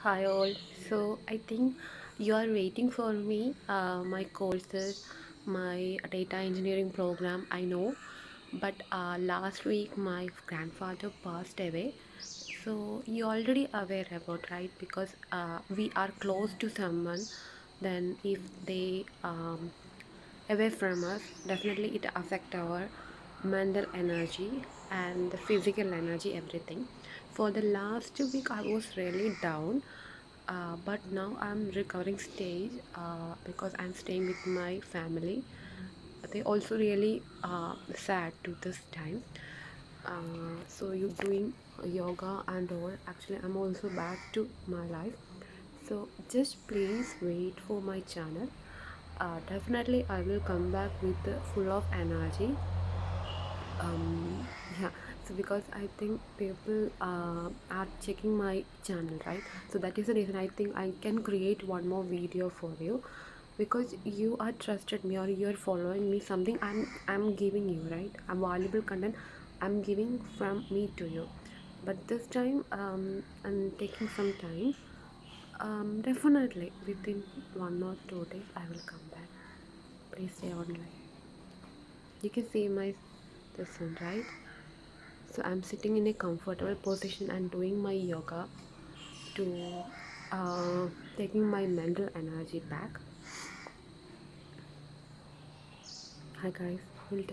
Hi all. So I think you are waiting for me. My courses, my data engineering program. I know, but last week my grandfather passed away. So you already aware about, right? Because we are close to someone. Then if they away from us, definitely it affect our mental energy and the physical energy, everything. For the last week I was really down, but now I'm recovering stage because I'm staying with my family. They also really sad to this time. So you doing yoga and all. Actually, I'm also back to my life. So just please wait for my channel. Definitely, I will come back with full of energy. Yeah, so because I think people are checking my channel, right? So that is the reason I think I can create one more video for you, because you are trusted me or you're following me something. I'm giving you, right? I'm valuable content I'm giving from me to you. But this time I'm taking some time. Definitely within 1 or 2 days I will come back. Please stay online. You can see my this one, right? So I'm sitting in a comfortable position and doing my yoga to taking my mental energy back. Hi guys, we'll